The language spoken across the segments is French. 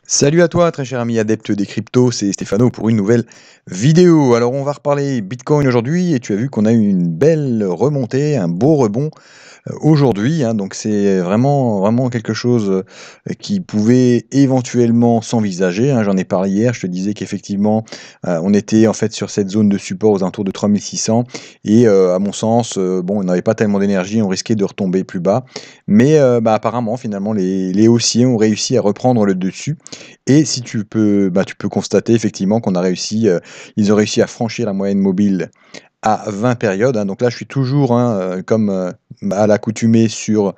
Salut à toi, très cher ami adepte des cryptos, c'est Stéphano pour une nouvelle vidéo. Alors, on va reparler Bitcoin aujourd'hui et tu as vu qu'on a eu une belle remontée, un beau rebond aujourd'hui, hein. Donc, c'est vraiment quelque chose qui pouvait éventuellement s'envisager, hein. J'en ai parlé hier, je te disais qu'effectivement, on était en fait sur cette zone de support aux alentours de 3600 et à mon sens, bon, on n'avait pas tellement d'énergie, on risquait de retomber plus bas. Mais apparemment, finalement, les haussiers ont réussi à reprendre le dessus. Et si tu peux, tu peux constater effectivement qu'on a réussi, ils ont réussi à franchir la moyenne mobile à 20 périodes, hein. Donc là, je suis toujours, hein, comme, à l'accoutumée sur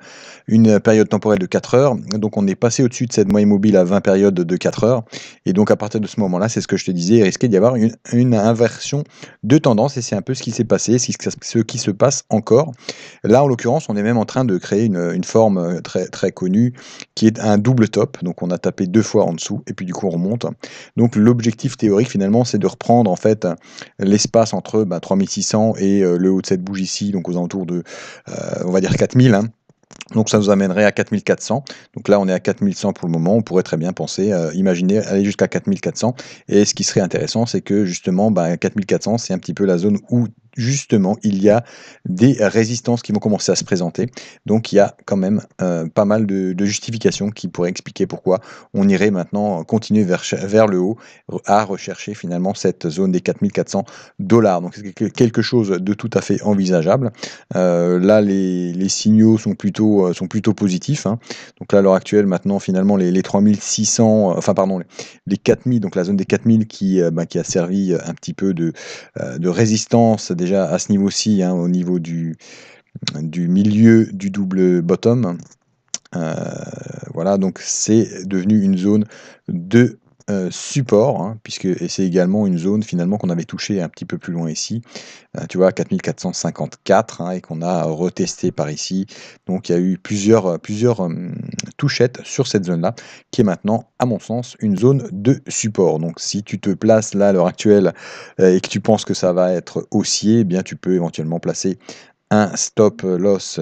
une période temporelle de 4 heures. Donc on est passé au-dessus de cette moyenne mobile à 20 périodes de 4 heures et donc à partir de ce moment-là, c'est ce que je te disais, il risquait d'y avoir une inversion de tendance et c'est un peu ce qui s'est passé, ce qui se passe encore. Là, en l'occurrence, on est même en train de créer une forme, très connue qui est un double top. Donc on a tapé 2 fois en dessous et puis du coup on remonte. Donc l'objectif théorique finalement, c'est de reprendre en fait l'espace entre 3600 et le haut de cette bougie ici, donc aux alentours de, on va dire 4000, hein. Donc ça nous amènerait à 4400. Donc là, on est à 4100 pour le moment. On pourrait très bien penser, imaginer aller jusqu'à 4400. Et ce qui serait intéressant, c'est que justement, 4400, c'est un petit peu la zone où justement il y a des résistances qui vont commencer à se présenter. Donc il y a quand même pas mal de justifications qui pourraient expliquer pourquoi on irait maintenant continuer vers le haut à rechercher finalement cette zone des 4400 dollars. Donc c'est quelque chose de tout à fait envisageable. Là, les signaux sont plutôt positifs, hein. Donc là, à l'heure actuelle, maintenant, finalement, les 3600, enfin, pardon, les 4000, donc la zone des 4000 qui a servi un petit peu de résistance déjà à ce niveau-ci, hein, au niveau du milieu du double bottom. Heu, voilà, donc c'est devenu une zone de, support, hein, puisque et c'est également une zone finalement qu'on avait touchée un petit peu plus loin ici, tu vois? 4454, hein, et qu'on a retesté par ici. Donc il y a eu plusieurs touchettes sur cette zone-là, qui est maintenant, à mon sens, une zone de support. Donc si tu te places là, à l'heure actuelle, et que tu penses que ça va être haussier, eh bien tu peux éventuellement placer un stop loss,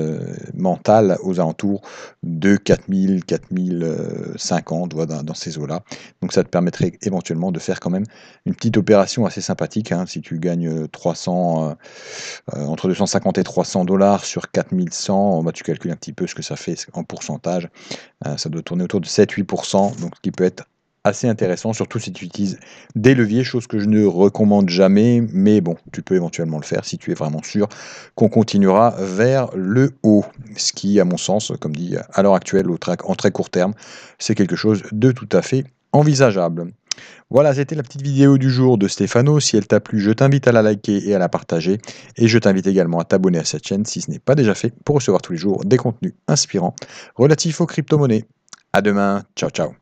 mental aux alentours de 4000-4050, voilà, dans ces eaux-là. Donc ça te permettrait éventuellement de faire quand même une petite opération assez sympathique, hein. Si tu gagnes, 300, entre 250 et 300 sur 4100, tu calcules un petit peu ce que ça fait en pourcentage. Ça doit tourner autour de 7-8, donc ce qui peut être assez intéressant, surtout si tu utilises des leviers, chose que je ne recommande jamais, mais bon, tu peux éventuellement le faire si tu es vraiment sûr qu'on continuera vers le haut. Ce qui, à mon sens, comme dit à l'heure actuelle, en très court terme, c'est quelque chose de tout à fait envisageable. Voilà, c'était la petite vidéo du jour de Stéphano. Si elle t'a plu, je t'invite à la liker et à la partager. Et je t'invite également à t'abonner à cette chaîne si ce n'est pas déjà fait pour recevoir tous les jours des contenus inspirants relatifs aux crypto-monnaies. À demain, ciao ciao.